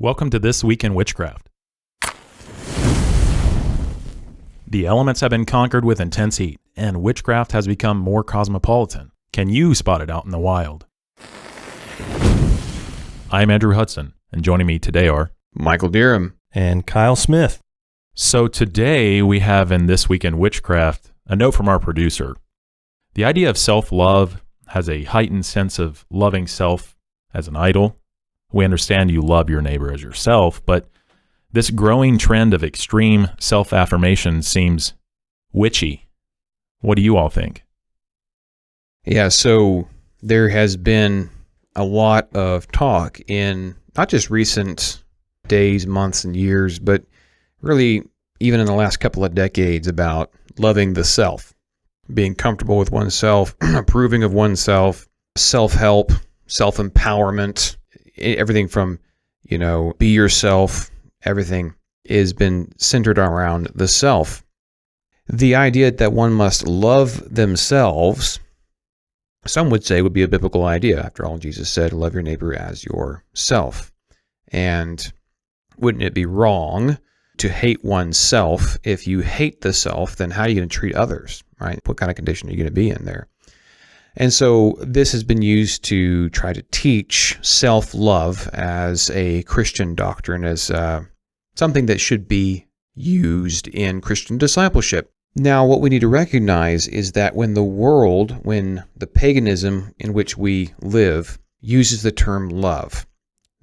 Welcome to This Week in Witchcraft. The elements have been conquered with intense heat, and witchcraft has become more cosmopolitan. Can you spot it out in the wild? I'm Andrew Hudson, and joining me today are Michael Deerham and Kyle Smith. So today we have in This Week in Witchcraft a note from our producer. The idea of self-love has a heightened sense of loving self as an idol. We understand you love your neighbor as yourself, but this growing trend of extreme self-affirmation seems witchy. What do you all think? Yeah, so there has been a lot of talk in not just recent days, months, and years, but really even in the last couple of decades about loving the self, being comfortable with oneself, approving of oneself, self-help, self-empowerment, everything from, be yourself, everything has been centered around the self. The idea that one must love themselves, some would say, would be a biblical idea. After all, Jesus said, love your neighbor as yourself. And wouldn't it be wrong to hate oneself? If you hate the self, then how are you going to treat others, right? What kind of condition are you going to be in there? And so this has been used to try to teach self-love as a Christian doctrine, as something that should be used in Christian discipleship. Now, what we need to recognize is that when the paganism in which we live uses the term love,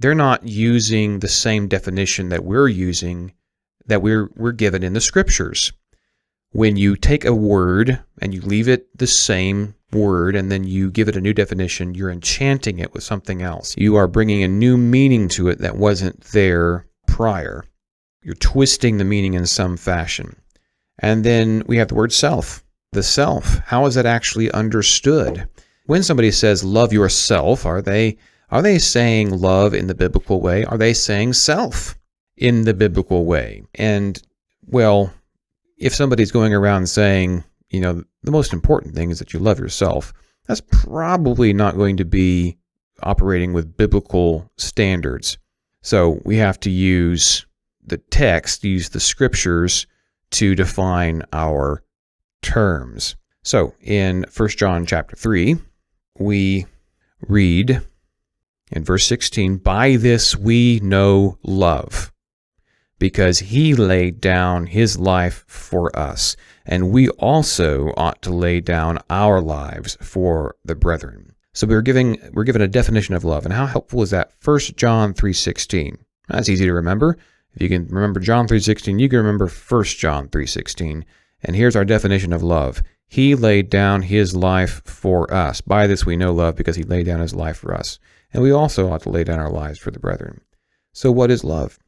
they're not using the same definition that we're using, that we're given in the scriptures. When you take a word and you leave it the same word and then you give it a new definition, you're enchanting it with something else. You are bringing a new meaning to it that wasn't there prior. You're twisting the meaning in some fashion. And then we have the word self. The self, how is that actually understood? When somebody says love yourself, are they saying love in the biblical way? Are they saying self in the biblical way? And, well, if somebody's going around saying, the most important thing is that you love yourself, that's probably not going to be operating with biblical standards. So we have to use the text, use the scriptures to define our terms. So in 1 John chapter 3, we read in verse 16, "By this we know love, because he laid down his life for us, and we also ought to lay down our lives for the brethren." So we're given a definition of love. And how helpful is that? 1 John 3:16. That's easy to remember. If you can remember John 3:16, you can remember 1 John 3:16. And here's our definition of love. He laid down his life for us. By this we know love, because he laid down his life for us. And we also ought to lay down our lives for the brethren. So what is love?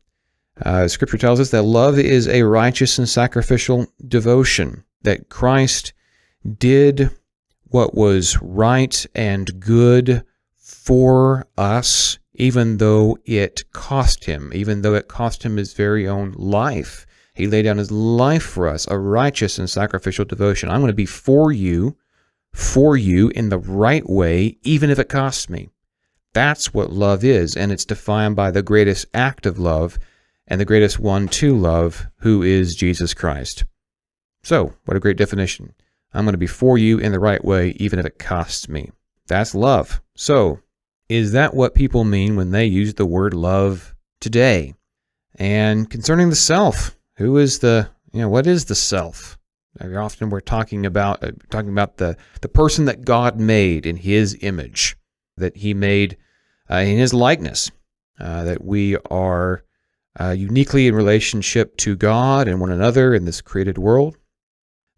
Scripture tells us that love is a righteous and sacrificial devotion, that Christ did what was right and good for us, even though it cost him his very own life. He laid down his life for us, a righteous and sacrificial devotion. I'm going to be for you in the right way, even if it costs me. That's what love is, and it's defined by the greatest act of love, and the greatest one to love, who is Jesus Christ. So, what a great definition. I'm going to be for you in the right way, even if it costs me. That's love. So, is that what people mean when they use the word love today? And concerning the self, what is the self? Very often we're talking about the person that God made in his image, that he made in his likeness, that we are uniquely in relationship to God and one another in this created world,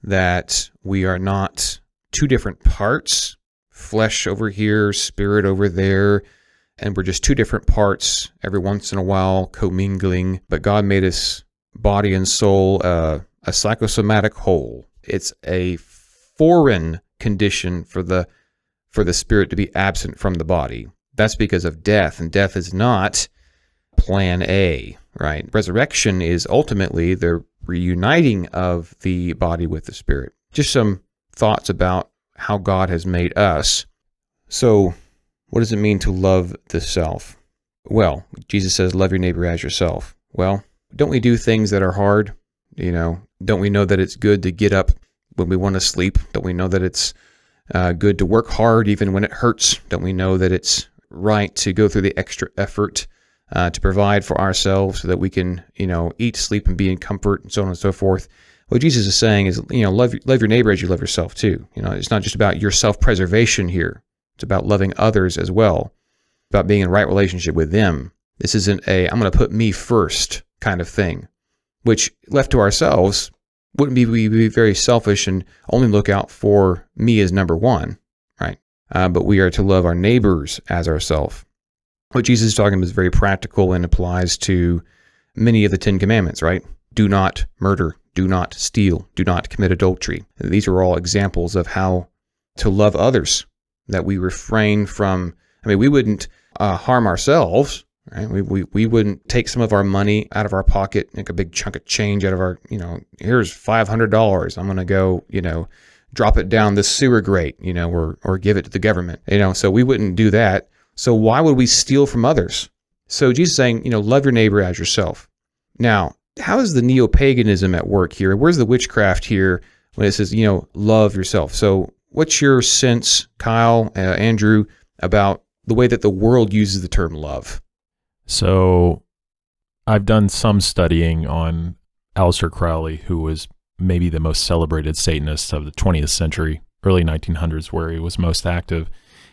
that we are not two different parts, flesh over here, spirit over there, and we're just two different parts every once in a while commingling, but God made us body and soul a psychosomatic whole. It's a foreign condition for the spirit to be absent from the body. That's because of death, and death is not plan A, right? Resurrection is ultimately the reuniting of the body with the spirit. Just some thoughts about how God has made us. So, what does it mean to love the self? Well, Jesus says, love your neighbor as yourself. Well, don't we do things that are hard? Don't we know that it's good to get up when we want to sleep? Don't we know that it's good to work hard even when it hurts? Don't we know that it's right to go through the extra effort to provide for ourselves so that we can, eat, sleep, and be in comfort, and so on and so forth? What Jesus is saying is, love your neighbor as you love yourself too. It's not just about your self-preservation here. It's about loving others as well, about being in right relationship with them. This isn't I'm going to put me first kind of thing, which left to ourselves wouldn't we be very selfish and only look out for me as number one, right? But we are to love our neighbors as ourselves. What Jesus is talking about is very practical and applies to many of the 10 Commandments, right? Do not murder, do not steal, do not commit adultery. These are all examples of how to love others, that we refrain from, we wouldn't harm ourselves, right? We wouldn't take some of our money out of our pocket, make a big chunk of change out of our, here's $500. I'm going to go, drop it down the sewer grate, or give it to the government, so we wouldn't do that. So why would we steal from others? So Jesus is saying, love your neighbor as yourself. Now, how is the neo-paganism at work here? Where's the witchcraft here when it says, love yourself? So what's your sense, Kyle, Andrew, about the way that the world uses the term love? So I've done some studying on Aleister Crowley, who was maybe the most celebrated Satanist of the 20th century, early 1900s, where he was most active.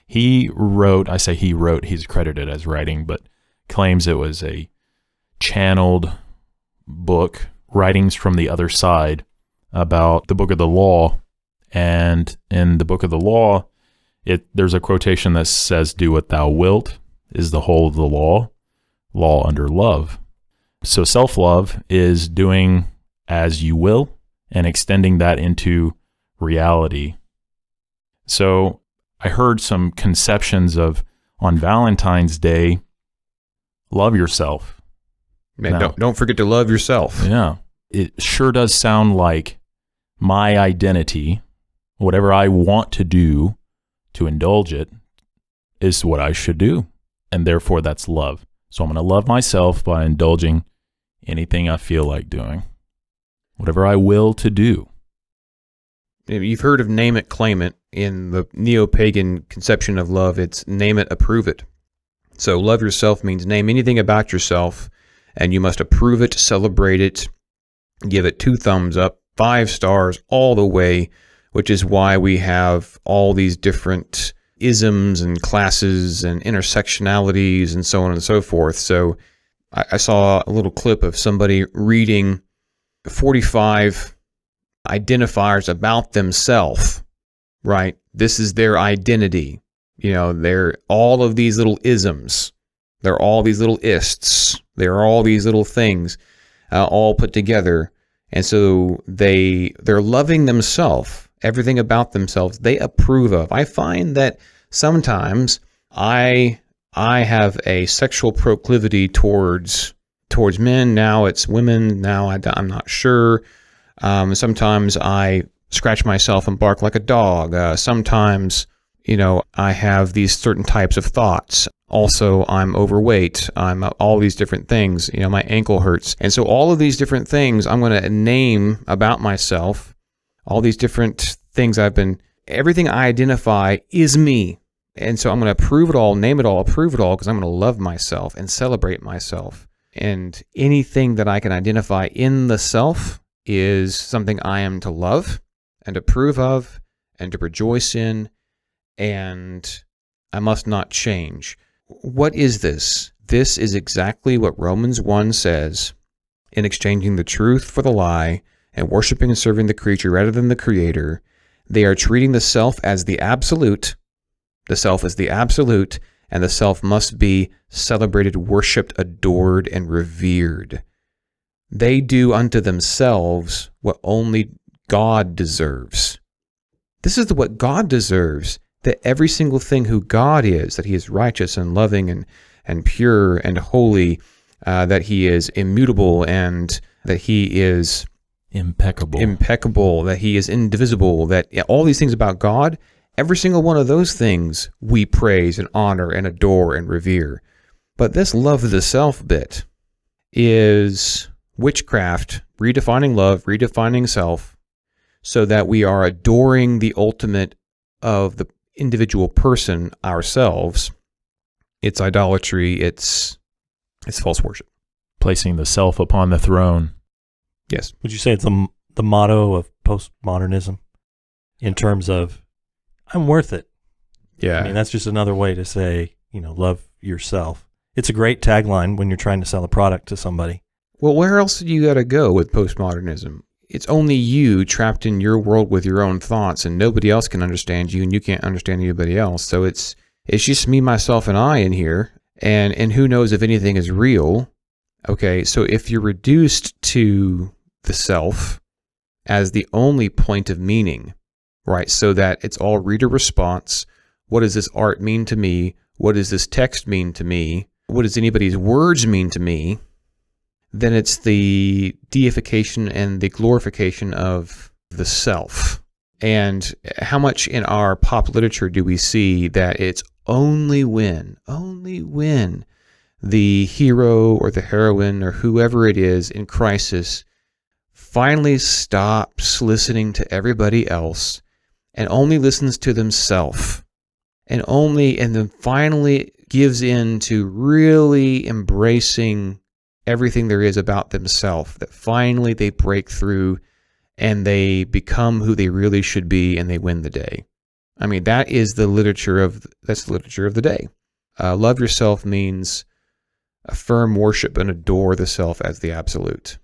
He wrote, he's credited as writing, but claims it was a channeled book, writings from the other side, about the book of the law. And in the book of the law, there's a quotation that says, do what thou wilt is the whole of the law under love. So self-love is doing as you will and extending that into reality. So I heard some conceptions of, on Valentine's Day, love yourself. Man, don't forget to love yourself. Yeah. It sure does sound like my identity, whatever I want to do to indulge it, is what I should do. And therefore, that's love. So I'm going to love myself by indulging anything I feel like doing, whatever I will to do. You've heard of name it, claim it. In the neo-pagan conception of love, it's name it, approve it. So love yourself means name anything about yourself, and you must approve it, celebrate it, give it 2 thumbs up, 5 stars all the way, which is why we have all these different isms and classes and intersectionalities and so on and so forth. So I saw a little clip of somebody reading 45 identifiers about themselves, right? This is their identity. They're all of these little isms. They're all these little ists. They're all these little things all put together. And so they're loving themselves, everything about themselves they approve of. I find that sometimes I have a sexual proclivity towards men. Now it's women. Now I'm not sure. Sometimes I scratch myself and bark like a dog. Sometimes, I have these certain types of thoughts. Also, I'm overweight. I'm all these different things. My ankle hurts. And so all of these different things I'm going to name about myself. All these different things everything I identify is me. And so I'm going to approve it all, name it all, approve it all, because I'm going to love myself and celebrate myself. And anything that I can identify in the self is something I am to love and approve of and to rejoice in, and I must not change. What is this? This is exactly what Romans 1 says. In exchanging the truth for the lie and worshiping and serving the creature rather than the creator, they are treating the self as the absolute. The self is the absolute, and the self must be celebrated, worshipped, adored, and revered. They do unto themselves what only God deserves. This is what God deserves, that every single thing who God is, that he is righteous and loving and pure and holy, that he is immutable and that he is impeccable, that he is indivisible, that all these things about God, every single one of those things we praise and honor and adore and revere. But this love of the self bit is witchcraft, redefining love, redefining self, so that we are adoring the ultimate of the individual person, ourselves. It's idolatry. It's false worship. Placing the self upon the throne. Yes. Would you say it's the motto of postmodernism in terms of, I'm worth it? Yeah. I mean, that's just another way to say, love yourself. It's a great tagline when you're trying to sell a product to somebody. Well, where else do you got to go with postmodernism? It's only you trapped in your world with your own thoughts, and nobody else can understand you, and you can't understand anybody else. So it's just me, myself, and I in here, and who knows if anything is real. Okay, so if you're reduced to the self as the only point of meaning, right, so that it's all reader response. What does this art mean to me? What does this text mean to me? What does anybody's words mean to me? Then it's the deification and the glorification of the self. And how much in our pop literature do we see that it's only when the hero or the heroine or whoever it is in crisis finally stops listening to everybody else and only listens to themselves, and then finally gives in to really embracing everything there is about themselves, that finally they break through and they become who they really should be, and they win the day. I mean, that's the literature of the day. Love yourself means affirm, worship, and adore the self as the absolute.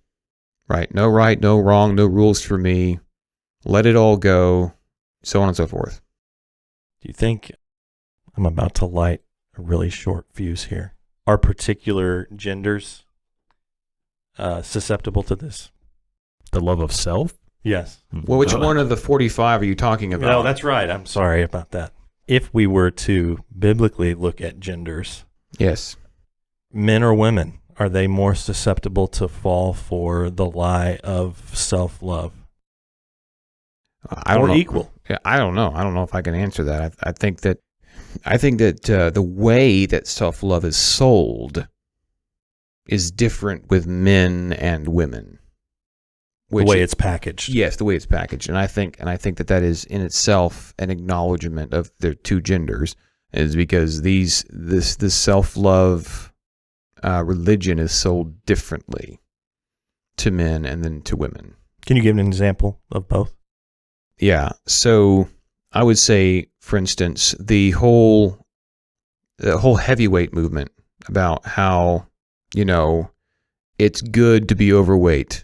Right, no wrong, no rules for me. Let it all go, so on and so forth. Do you think, I'm about to light a really short fuse here, are particular genders susceptible to this? The love of self? Yes. Well, which one of the 45 are you talking about? No, that's right. I'm sorry about that. If we were to biblically look at genders, yes, men or women, are they more susceptible to fall for the lie of self-love? I don't know. Equal? Yeah, I don't know. I don't know if I can answer that. I think that the way that self-love is sold is different with men and women. The way it's packaged. Yes, the way it's packaged, and I think that is in itself an acknowledgement of their two genders, is because this self-love religion is sold differently to men and then to women. Can you give an example of both? Yeah, so I would say, for instance, the whole heavyweight movement about how it's good to be overweight.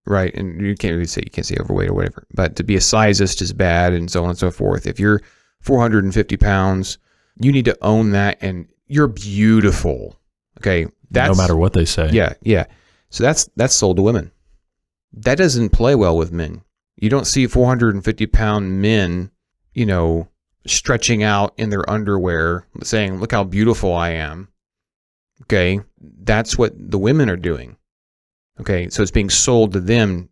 Right, and you can't say overweight or whatever, but to be a sizeist is bad, and so on and so forth. If you're 450 pounds, you need to own that, and you're beautiful. Okay, no matter what they say. Yeah. So that's sold to women. That doesn't play well with men. You don't see 450-pound men, stretching out in their underwear, saying, "Look how beautiful I am." Okay, that's what the women are doing. Okay, so it's being sold to them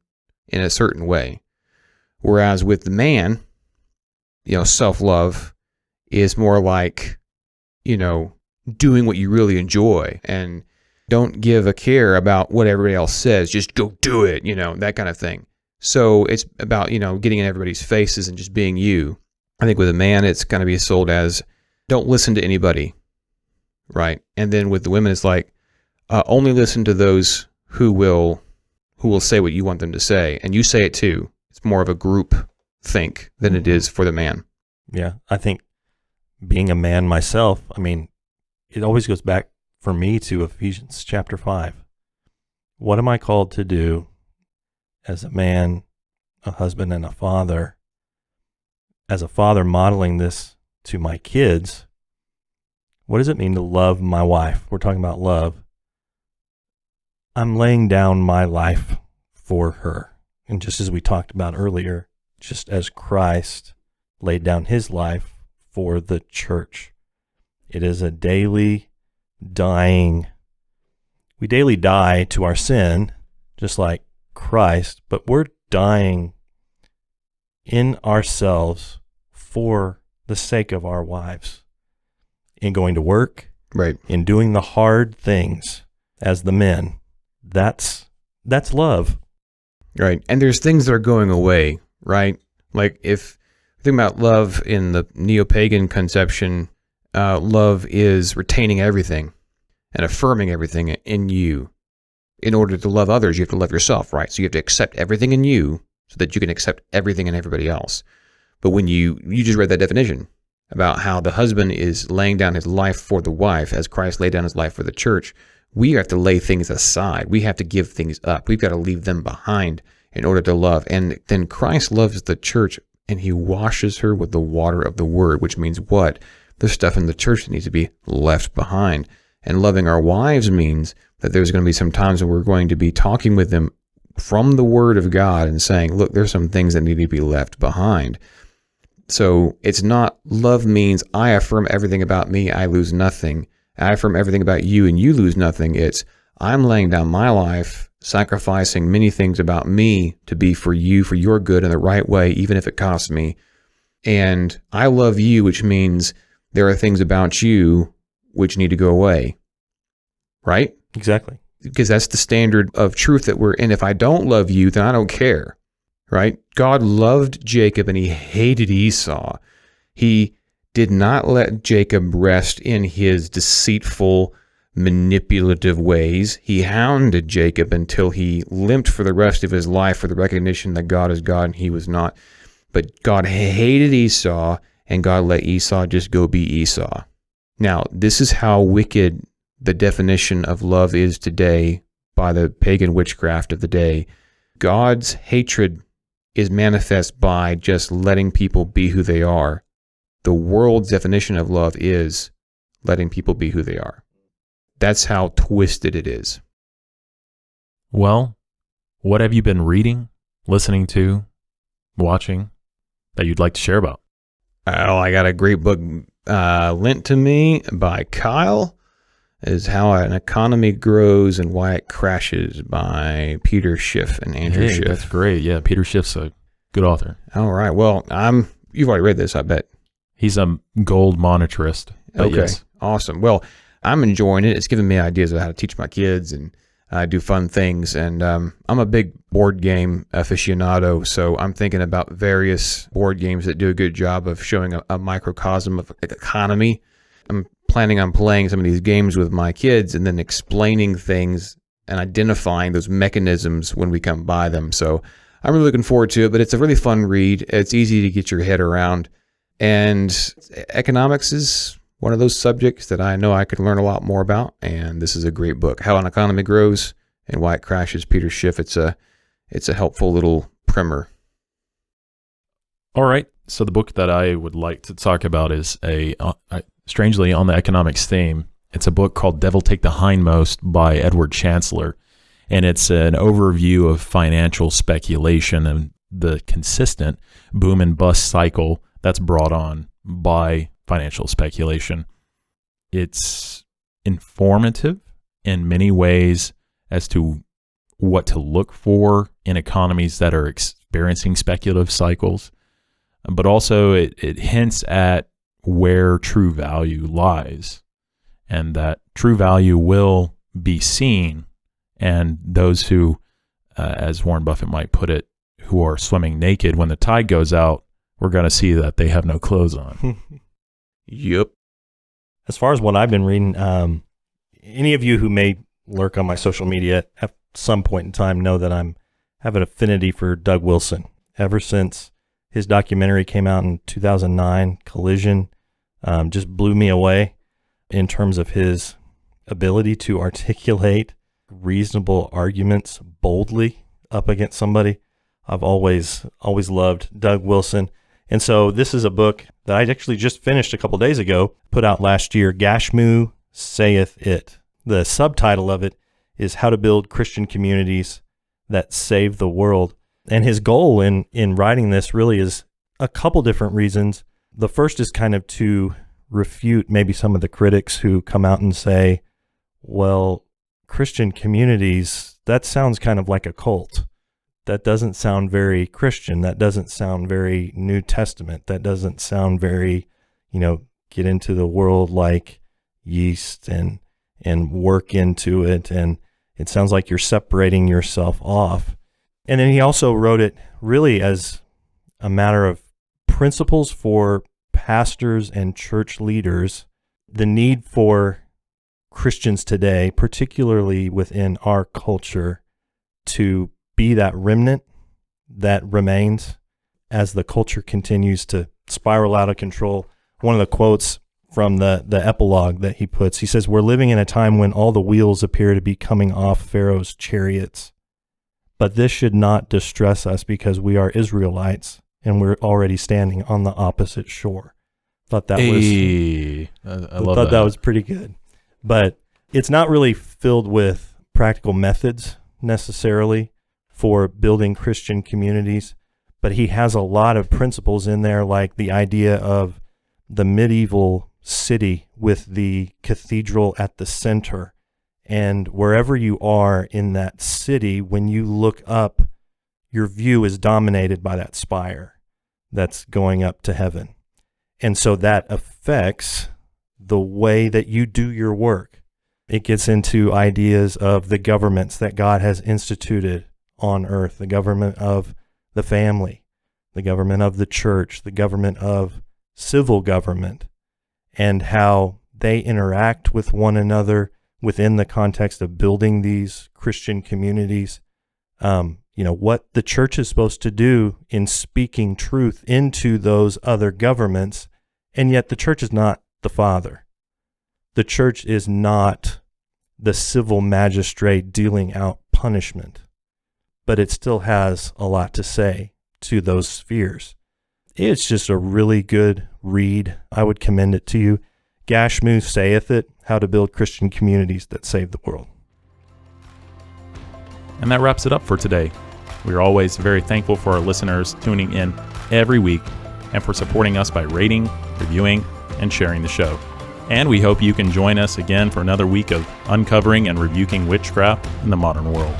in a certain way. Whereas with the man, self-love is more like, doing what you really enjoy and don't give a care about what everybody else says. Just go do it, that kind of thing. So it's about, getting in everybody's faces and just being you. I think with a man, it's going to be sold as don't listen to anybody, right? And then with the women, it's like only listen to those who will say what you want them to say, and you say it too. It's more of a group think than it is for the man. Yeah, I think being a man myself, it always goes back for me to Ephesians chapter 5. What am I called to do as a man, a husband, and a father? As a father modeling this to my kids, what does it mean to love my wife? We're talking about love. I'm laying down my life for her. And just as we talked about earlier, just as Christ laid down his life for the church, it is a daily dying. We daily die to our sin, just like Christ, but we're dying in ourselves for the sake of our wives, in going to work, Right. in doing the hard things as the men. That's love. Right. And there's things that are going away, right? Like if think about love in the neo-pagan conception, love is retaining everything and affirming everything in you. In order to love others, you have to love yourself, right? So you have to accept everything in you so that you can accept everything in everybody else. But when you just read that definition about how the husband is laying down his life for the wife as Christ laid down his life for the church, we have to lay things aside. We have to give things up. We've got to leave them behind in order to love. And then Christ loves the church and he washes her with the water of the word, which means what? There's stuff in the church that needs to be left behind. And loving our wives means that there's going to be some times when we're going to be talking with them from the word of God and saying, look, there's some things that need to be left behind. So it's not love means I affirm everything about me, I lose nothing. I affirm everything about you and you lose nothing. It's I'm laying down my life, sacrificing many things about me to be for you, for your good in the right way, even if it costs me. And I love you, which means there are things about you which need to go away. Right? Exactly. Because that's the standard of truth that we're in. If I don't love you, then I don't care. Right? God loved Jacob and he hated Esau. He did not let Jacob rest in his deceitful, manipulative ways. He hounded Jacob until he limped for the rest of his life for the recognition that God is God and he was not. But God hated Esau and God let Esau just go be Esau. Now, this is how wicked the definition of love is today by the pagan witchcraft of the day. God's hatred is manifest by just letting people be who they are. The world's definition of love is letting people be who they are. That's how twisted it is. Well, what have you been reading, listening to, watching that you'd like to share about? Oh, I got a great book lent to me by Kyle. Is How an Economy Grows and Why It Crashes by Peter Schiff and Andrew Schiff. That's great. Yeah, Peter Schiff's a good author. All right. Well, you've already read this, I bet. He's a gold monetarist. Okay. Yes. Awesome. Well, I'm enjoying it. It's giving me ideas of how to teach my kids and do fun things. And I'm a big board game aficionado, so I'm thinking about various board games that do a good job of showing a microcosm of economy. I'm planning on playing some of these games with my kids and then explaining things and identifying those mechanisms when we come by them. So I'm really looking forward to it, but it's a really fun read. It's easy to get your head around. And economics is one of those subjects that I know I could learn a lot more about. And this is a great book, How an Economy Grows and Why It Crashes, Peter Schiff. It's a helpful little primer. All right. So the book that I would like to talk about is strangely on the economics theme. It's a book called Devil Take the Hindmost by Edward Chancellor. And it's an overview of financial speculation and the consistent boom and bust cycle that's brought on by financial speculation. It's informative in many ways as to what to look for in economies that are experiencing speculative cycles, but also it hints at where true value lies, and that true value will be seen, and those who, as Warren Buffett might put it, who are swimming naked when the tide goes out, we're going to see that they have no clothes on. Yep. As far as what I've been reading, any of you who may lurk on my social media at some point in time know that I have an affinity for Doug Wilson. Ever since his documentary came out in 2009, Collision, just blew me away in terms of his ability to articulate reasonable arguments boldly up against somebody. I've always loved Doug Wilson. And so this is a book that I actually just finished a couple days ago, put out last year, Gashmu, Saith It. The subtitle of it is How to Build Christian Communities That Save the World. And his goal in writing this really is a couple different reasons. The first is kind of to refute maybe some of the critics who come out and say, well, Christian communities, that sounds kind of like a cult. That doesn't sound very Christian. That doesn't sound very New Testament. That doesn't sound very, get into the world like, yeast and work into it. And it sounds like you're separating yourself off. And then he also wrote it really as a matter of principles for pastors and church leaders, the need for Christians today, particularly within our culture, to be that remnant that remains as the culture continues to spiral out of control. One of the quotes from the epilogue that he puts, he says, "We're living in a time when all the wheels appear to be coming off Pharaoh's chariots. But this should not distress us because we are Israelites and we're already standing on the opposite shore." Thought that that was pretty good. But it's not really filled with practical methods necessarily for building Christian communities, but he has a lot of principles in there, like the idea of the medieval city with the cathedral at the center. And wherever you are in that city, when you look up, your view is dominated by that spire that's going up to heaven. And so that affects the way that you do your work. It gets into ideas of the governments that God has instituted on earth, the government of the family, the government of the church, the government of civil government, and how they interact with one another within the context of building these Christian communities. What the church is supposed to do in speaking truth into those other governments, and yet the church is not the father. The church is not the civil magistrate dealing out punishment, but it still has a lot to say to those spheres. It's just a really good read. I would commend it to you. Gashmu Saith It, How to Build Christian Communities That Save the World. And that wraps it up for today. We are always very thankful for our listeners tuning in every week and for supporting us by rating, reviewing, and sharing the show. And we hope you can join us again for another week of uncovering and rebuking witchcraft in the modern world.